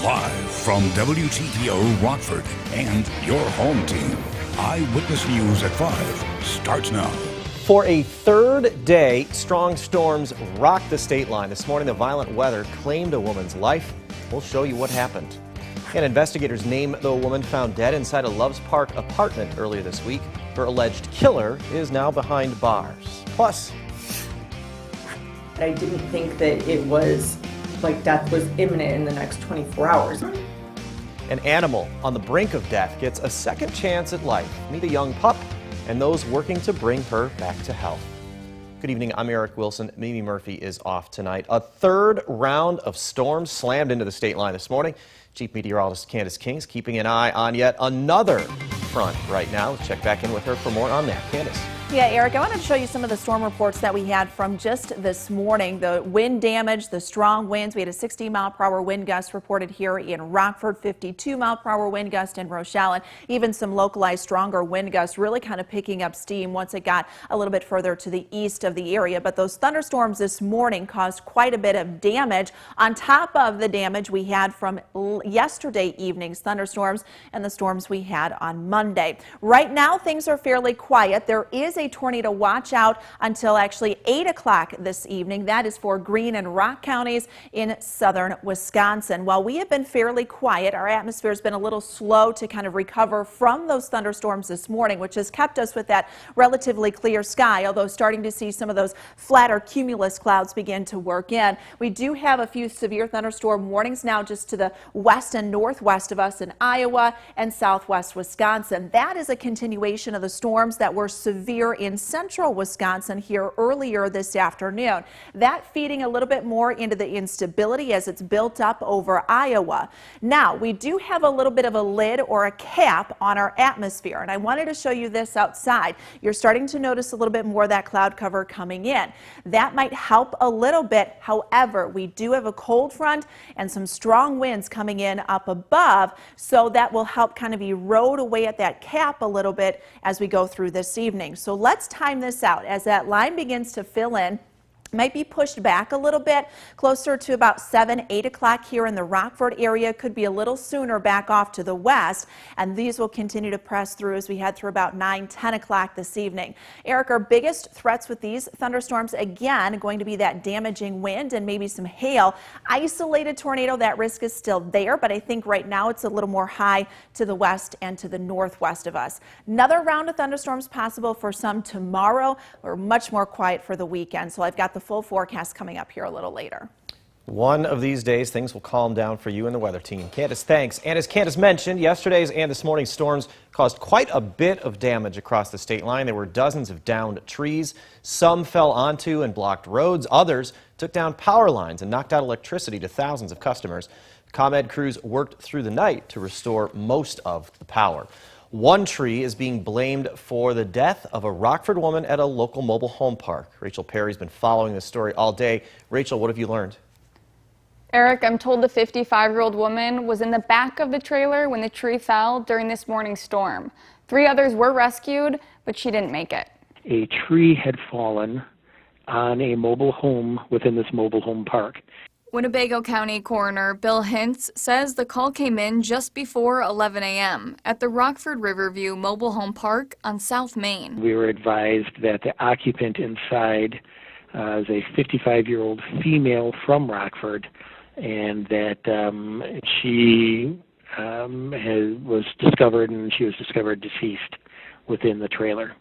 Live from WTVO Rockford and your home team, Eyewitness News at 5 starts now. For a third day, strong storms rocked the state line. This morning, the violent weather claimed a woman's life. We'll show you what happened. And investigators name the woman found dead inside a Loves Park apartment earlier this week. Her alleged killer is now behind bars. Plus, I didn't think that it was like death was imminent in the next 24 hours. an animal on the brink of death gets a second chance at life. Meet a young pup and those working to bring her back to health. Good evening, I'm Eric Wilson. Mimi Murphy is off tonight. A third round of storms slammed into the state line this morning. Chief Meteorologist Candace King's keeping an eye on yet another front right now. Let's check back in with her for more on that. Candace. Yeah, Eric, I wanted to show you some of the storm reports that we had from just this morning. The wind damage, the strong winds. We had a 60-mile-per-hour wind gust reported here in Rockford, 52-mile-per-hour wind gust in Rochelle, and even some localized stronger wind gusts really kind of picking up steam once it got a little bit further to the east of the area. But those thunderstorms this morning caused quite a bit of damage on top of the damage we had from yesterday evening's thunderstorms and the storms we had on Monday. Right now, things are fairly quiet. There is a tornado watch out until actually 8 o'clock this evening. That is for Greene and Rock counties in southern Wisconsin. While we have been fairly quiet, our atmosphere has been a little slow to kind of recover from those thunderstorms this morning, which has kept us with that relatively clear sky, although starting to see some of those flatter cumulus clouds begin to work in. We do have a few severe thunderstorm warnings now just to the west and northwest of us in Iowa and southwest Wisconsin. That is a continuation of the storms that were severe in central Wisconsin here earlier this afternoon. That feeding a little bit more into the instability as it's built up over Iowa. Now, we do have a little bit of a lid or a cap on our atmosphere, and I wanted to show you this outside. You're starting to notice a little bit more of that cloud cover coming in. That might help a little bit. However, we do have a cold front and some strong winds coming in up above, so that will help kind of erode away at that cap a little bit as we go through this evening. So let's time this out. As that line begins to fill in, might be pushed back a little bit closer to about 7, 8 o'clock here in the Rockford area. Could be a little sooner back off to the west, and these will continue to press through as we head through about 9, 10 o'clock this evening. Eric, our biggest threats with these thunderstorms, again, going to be that damaging wind and maybe some hail. Isolated tornado, that risk is still there, but I think right now it's a little more high to the west and to the northwest of us. Another round of thunderstorms possible for some tomorrow, or much more quiet for the weekend. So I've got the full forecast coming up here a little later. One of these days, things will calm down for you and the weather team. Candace, thanks. And as Candace mentioned, yesterday's and this morning's storms caused quite a bit of damage across the state line. There were dozens of downed trees. Some fell onto and blocked roads. Others took down power lines and knocked out electricity to thousands of customers. ComEd crews worked through the night to restore most of the power. One tree is being blamed for the death of a Rockford woman at a local mobile home park. Rachel Perry's been following this story all day. Rachel, what have you learned? Eric, I'm told the 55-year-old woman was in the back of the trailer when the tree fell during this morning's storm. 3 others were rescued, but she didn't make it. A tree had fallen on a mobile home within this mobile home park. Winnebago County Coroner Bill Hintz says the call came in just before 11 a.m. at the Rockford Riverview Mobile Home Park on South Main. We were advised that the occupant inside is a 55-year-old female from Rockford, and that she was discovered deceased within the trailer.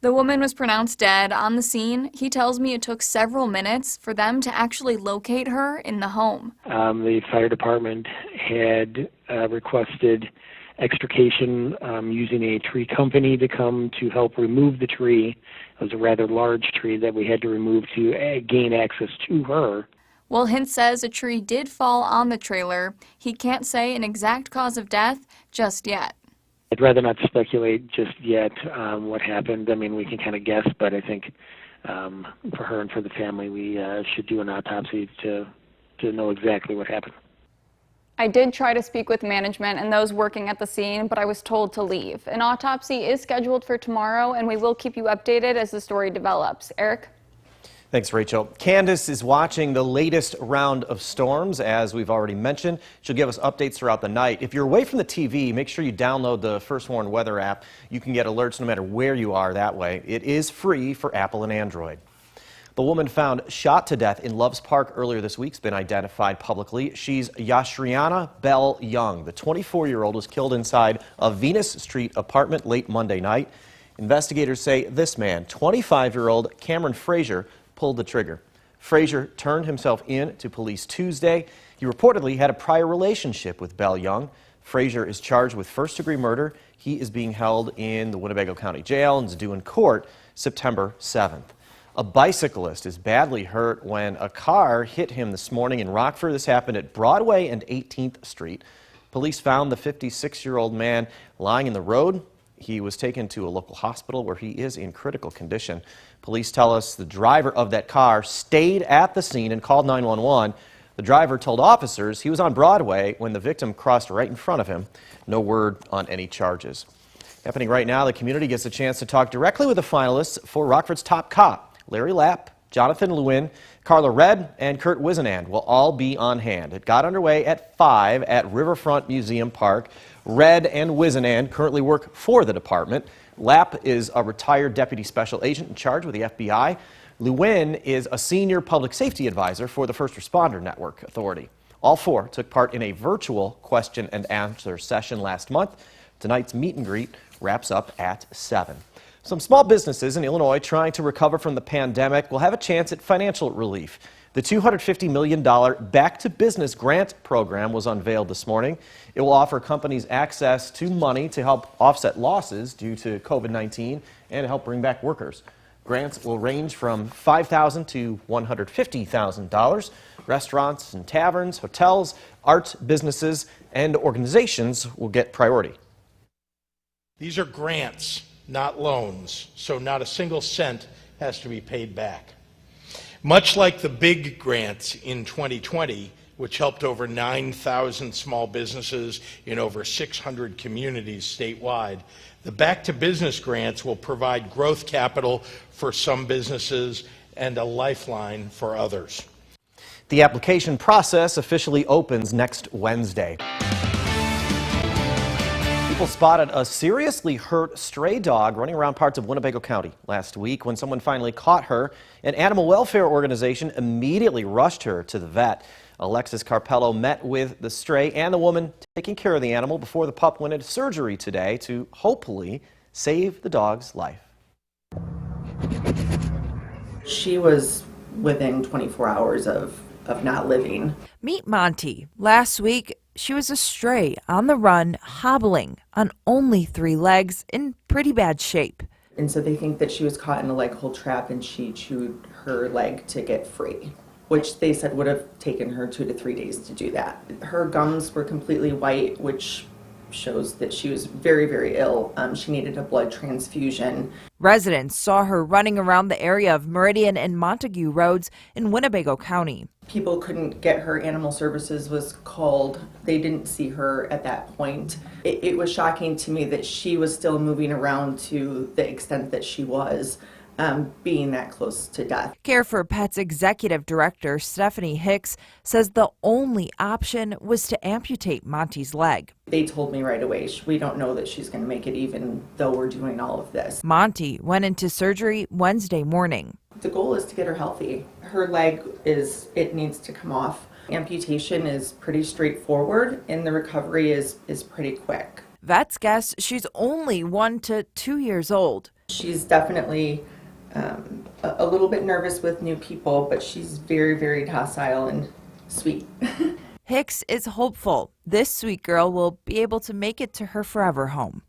The woman was pronounced dead on the scene. He tells me it took several minutes for them to actually locate her in the home. The fire department had requested extrication using a tree company to come to help remove the tree. It was a rather large tree that we had to remove to gain access to her. While Hintz says a tree did fall on the trailer, he can't say an exact cause of death just yet. I'd rather not speculate just yet what happened. I mean, we can kind of guess, but I think for her and for the family, we should do an autopsy to know exactly what happened. I did try to speak with management and those working at the scene, but I was told to leave. An autopsy is scheduled for tomorrow, and we will keep you updated as the story develops. Eric? Thanks, Rachel. Candace is watching the latest round of storms, as we've already mentioned. She'll give us updates throughout the night. If you're away from the TV, make sure you download the First Warn Weather app. You can get alerts no matter where you are that way. It is free for Apple and Android. The woman found shot to death in Loves Park earlier this week has been identified publicly. She's Yashriana Bell Young. The 24-year-old was killed inside a Venus Street apartment late Monday night. Investigators say this man, 25-year-old Cameron Frazier, pulled the trigger. Frazier turned himself in to police Tuesday. He reportedly had a prior relationship with Bell Young. Frazier is charged with first-degree murder. He is being held in the Winnebago County Jail and is due in court September 7th. A bicyclist is badly hurt when a car hit him this morning in Rockford. This happened at Broadway and 18th Street. Police found the 56-year-old man lying in the road. He was taken to a local hospital where he is in critical condition. Police tell us the driver of that car stayed at the scene and called 911. The driver told officers he was on Broadway when the victim crossed right in front of him. No word on any charges. Happening right now, the community gets a chance to talk directly with the finalists for Rockford's Top Cop. Larry Lapp, Jonathan Lewin, Carla Red, and Kurt Wisenand will all be on hand. It got underway at 5 at Riverfront Museum Park. Red and Wisenand currently work for the department. Lapp is a retired deputy special agent in charge with the FBI. Lewin is a senior public safety advisor for the First Responder Network Authority. All four took part in a virtual question and answer session last month. Tonight's meet and greet wraps up at 7. Some small businesses in Illinois trying to recover from the pandemic will have a chance at financial relief. The $250 million Back to Business grant program was unveiled this morning. It will offer companies access to money to help offset losses due to COVID-19 and help bring back workers. Grants will range from $5,000 to $150,000. Restaurants and taverns, hotels, art businesses, and organizations will get priority. These are grants, not loans, so not a single cent has to be paid back. Much like the big grants in 2020, which helped over 9,000 small businesses in over 600 communities statewide, the Back to Business grants will provide growth capital for some businesses and a lifeline for others. The application process officially opens next Wednesday. People spotted a seriously hurt stray dog running around parts of Winnebago County last week. When someone finally caught her, an animal welfare organization immediately rushed her to the vet. Alexis Carpello met with the stray and the woman taking care of the animal before the pup went into surgery today to hopefully save the dog's life. She was within 24 hours of not living. Meet Monty. Last week, she was a stray on the run, hobbling on only 3 legs in pretty bad shape. And so they think that she was caught in a leg hole trap and she chewed her leg to get free, which they said would have taken her 2 to 3 days to do that. Her gums were completely white, which shows that she was very, very ill. She needed a blood transfusion. Residents saw her running around the area of Meridian and Montague Roads in Winnebago County. People couldn't get her. Animal Services was called. They didn't see her at that point. It was shocking to me that she was still moving around to the extent that she was. Being that close to death. Care for Pets Executive Director Stephanie Hicks says the only option was to amputate Monty's leg. They told me right away, we don't know that she's going to make it even though we're doing all of this. Monty went into surgery Wednesday morning. The goal is to get her healthy. Her leg it needs to come off. Amputation is pretty straightforward and the recovery is pretty quick. Vets guess she's only 1 to 2 years old. She's definitely a little bit nervous with new people, but she's very, very docile and sweet. Hicks is hopeful this sweet girl will be able to make it to her forever home.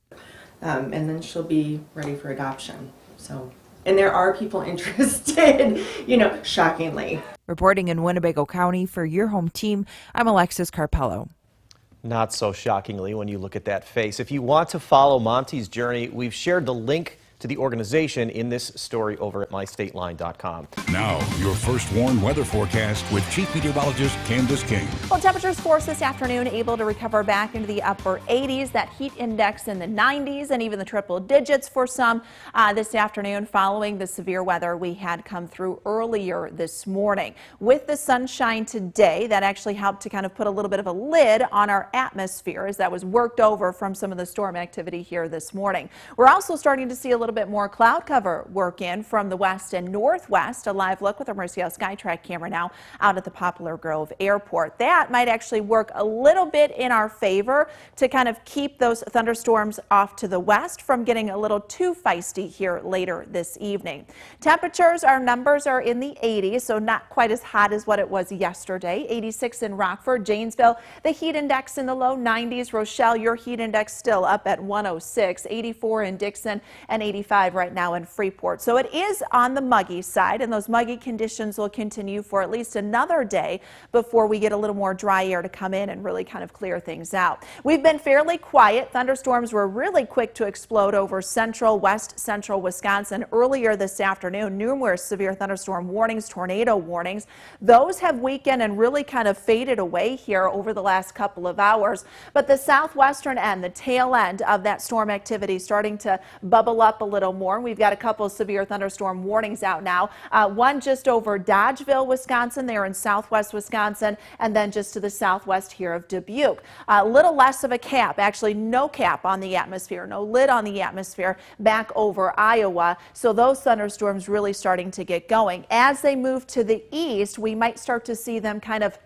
And then she'll be ready for adoption. And there are people interested, shockingly. Reporting in Winnebago County for your home team, I'm Alexis Carpello. Not so shockingly when you look at that face. If you want to follow Monty's journey, we've shared the link to the organization in this story over at mystateline.com. Now, your first warned weather forecast with Chief Meteorologist Candace King. Well, temperatures for us this afternoon able to recover back into the upper 80s, that heat index in the 90s and even the triple digits for some this afternoon following the severe weather we had come through earlier this morning. With the sunshine today, that actually helped to kind of put a little bit of a lid on our atmosphere as that was worked over from some of the storm activity here this morning. We're also starting to see a little bit more cloud cover work in from the west and northwest. A live look with our Mercial SkyTrack camera now out at the Poplar Grove Airport. That might actually work a little bit in our favor to kind of keep those thunderstorms off to the west from getting a little too feisty here later this evening. Temperatures, our numbers are in the 80s, so not quite as hot as what it was yesterday. 86 in Rockford, Janesville, the heat index in the low 90s. Rochelle, your heat index still up at 106, 84 in Dixon, and 85 right now in Freeport. So it is on the muggy side, and those muggy conditions will continue for at least another day before we get a little more dry air to come in and really kind of clear things out. We've been fairly quiet. Thunderstorms were really quick to explode over central, west central Wisconsin earlier this afternoon. Numerous severe thunderstorm warnings, tornado warnings. Those have weakened and really kind of faded away here over the last couple of hours. But the southwestern end, the tail end of that storm activity starting to bubble up a little more. We've got a couple of severe thunderstorm warnings out now. One just over Dodgeville, Wisconsin, there in southwest Wisconsin, and then just to the southwest here of Dubuque. A little less of a cap, actually no cap on the atmosphere, no lid on the atmosphere back over Iowa. So those thunderstorms really starting to get going. As they move to the east, we might start to see them kind of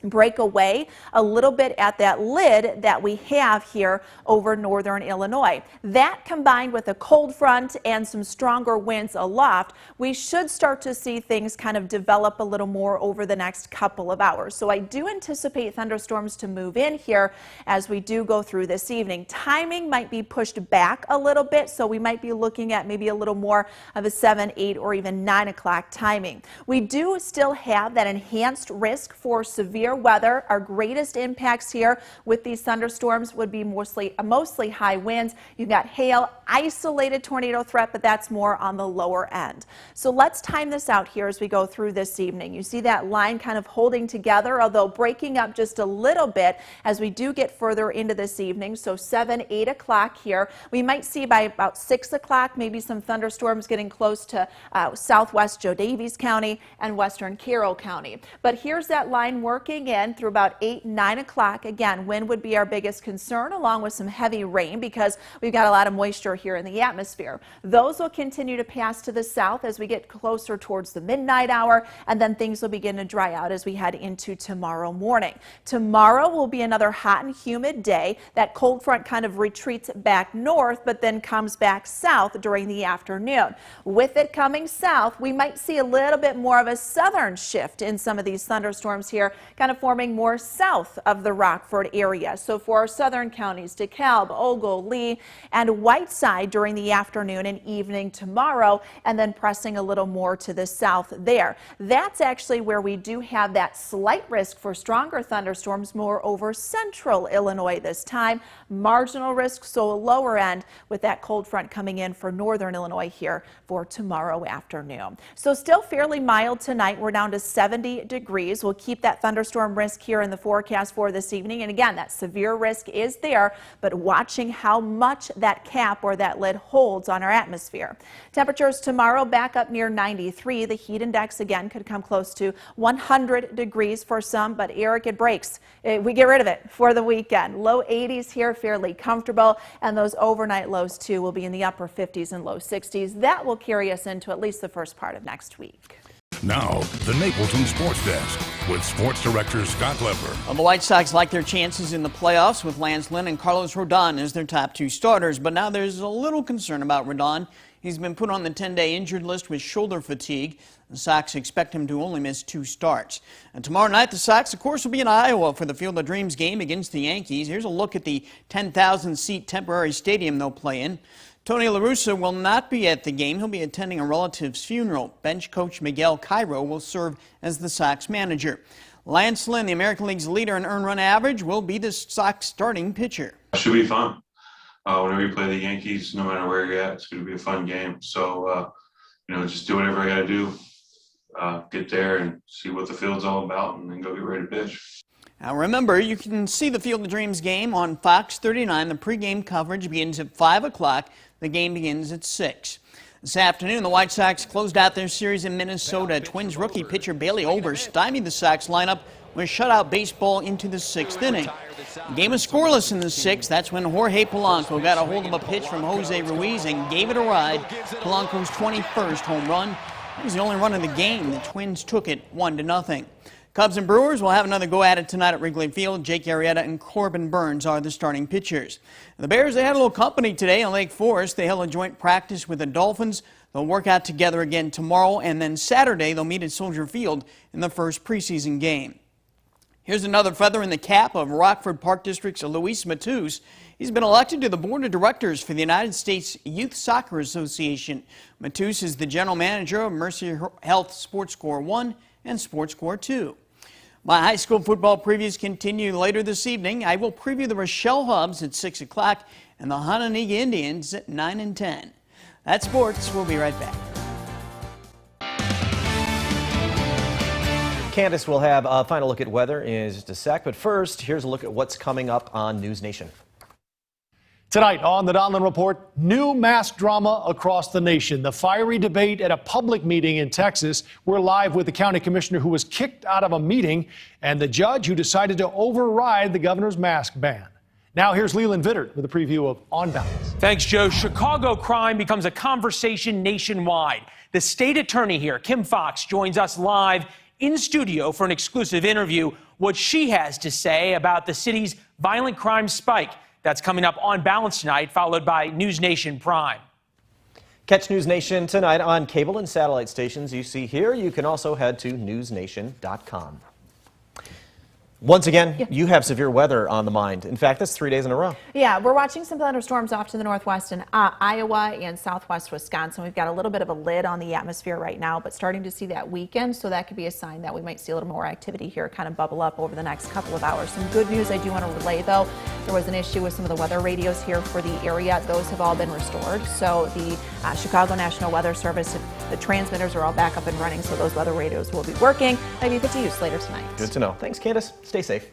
break away a little bit at that lid that we have here over northern Illinois. That combined with a cold front and some stronger winds aloft, we should start to see things kind of develop a little more over the next couple of hours. So I do anticipate thunderstorms to move in here as we do go through this evening. Timing might be pushed back a little bit, so we might be looking at maybe a little more of a 7, 8, or even 9 o'clock timing. We do still have that enhanced risk for severe weather. Our greatest impacts here with these thunderstorms would be mostly high winds. You've got hail, isolated tornado threat, but that's more on the lower end. So let's time this out here as we go through this evening. You see that line kind of holding together, although breaking up just a little bit as we do get further into this evening. So 7, 8 o'clock here. We might see by about 6 o'clock maybe some thunderstorms getting close to southwest Joe Daviess County and western Carroll County. But here's that line working in through about 8, 9 o'clock. Again, wind would be our biggest concern, along with some heavy rain because we've got a lot of moisture here in the atmosphere. Those will continue to pass to the south as we get closer towards the midnight hour, and then things will begin to dry out as we head into tomorrow morning. Tomorrow will be another hot and humid day. That cold front kind of retreats back north, but then comes back south during the afternoon. With it coming south, we might see a little bit more of a southern shift in some of these thunderstorms here, kind of forming more south of the Rockford area. So for our southern counties, DeKalb, Ogle, Lee, and Whiteside during the afternoon and evening tomorrow, and then pressing a little more to the south there. That's actually where we do have that slight risk for stronger thunderstorms more over central Illinois this time. Marginal risk, so a lower end with that cold front coming in for northern Illinois here for tomorrow afternoon. So still fairly mild tonight. We're down to 70 degrees. We'll keep that thunderstorm risk here in the forecast for this evening. And again, that severe risk is there, but watching how much that cap or that lid holds on our atmosphere. Temperatures tomorrow back up near 93. The heat index again could come close to 100 degrees for some, but Eric, it breaks. We get rid of it for the weekend. Low 80s here, fairly comfortable, and those overnight lows too will be in the upper 50s and low 60s. That will carry us into at least the first part of next week. Now, the Napleton Sports Desk with Sports Director Scott Lepper. Well, the White Sox like their chances in the playoffs with Lance Lynn and Carlos Rodon as their top two starters, but now there's a little concern about Rodon. He's been put on the 10-day injured list with shoulder fatigue. The Sox expect him to only miss 2 starts. And tomorrow night, the Sox, of course, will be in Iowa for the Field of Dreams game against the Yankees. Here's a look at the 10,000-seat temporary stadium they'll play in. Tony La Russa will not be at the game. He'll be attending a relative's funeral. Bench coach Miguel Cairo will serve as the Sox manager. Lance Lynn, the American League's leader in earned run average, will be the Sox starting pitcher. Should be fun. Whenever you play the Yankees, no matter where you're at, it's going to be a fun game. So, just do whatever I got to do, get there and see what the field's all about, and then go get ready to pitch. Now remember, you can see the Field of Dreams game on Fox 39. The pregame coverage begins at 5 o'clock. The game begins at 6. This afternoon, the White Sox closed out their series in Minnesota. Twins rookie pitcher Bailey Ober stymied the Sox lineup with shutout baseball into the 6th inning. The game was scoreless in the 6th. That's when Jorge Polanco got a hold of a pitch from Jose Ruiz and gave it a ride. Polanco's 21st home run. It was the only run of the game. The Twins took it 1-0. Cubs and Brewers will have another go-at-it tonight at Wrigley Field. Jake Arrieta and Corbin Burns are the starting pitchers. The Bears, they had a little company today in Lake Forest. They held a joint practice with the Dolphins. They'll work out together again tomorrow, and then Saturday they'll meet at Soldier Field in the first preseason game. Here's another feather in the cap of Rockford Park District's Luis Matus. He's been elected to the board of directors for the United States Youth Soccer Association. Matus is the general manager of Mercy Health Sports Corps 1 and Sports Corps 2. My high school football previews continue later this evening. I will preview the Rochelle Hubs at 6 o'clock and the Hononegah Indians at 9 and 10. That's sports. We'll be right back. Candace will have a final look at weather in just a sec, but first, here's a look at what's coming up on News Nation. Tonight on the Donlin Report, new mask drama across the nation. The fiery debate at a public meeting in Texas. We're live with the county commissioner who was kicked out of a meeting and the judge who decided to override the governor's mask ban. Now here's Leland Vittert with a preview of On Balance. Thanks, Joe. Chicago crime becomes a conversation nationwide. The state attorney here, Kim Fox, joins us live in studio for an exclusive interview. What she has to say about the city's violent crime spike. That's coming up on Balance tonight, followed by News Nation Prime. Catch News Nation tonight on cable and satellite stations you see here. You can also head to newsnation.com. Once again, you have severe weather on the mind. In fact, that's 3 days in a row. Yeah, we're watching some thunderstorms off to the northwest in Iowa and southwest Wisconsin. We've got a little bit of a lid on the atmosphere right now, but starting to see that weekend, so that could be a sign that we might see a little more activity here kind of bubble up over the next couple of hours. Some good news I do want to relay, though. There was an issue with some of the weather radios here for the area. Those have all been restored. So the Chicago National Weather Service, the transmitters are all back up and running, so those weather radios will be working. Maybe put to use later tonight. Good to know. Thanks, Candace. Stay safe.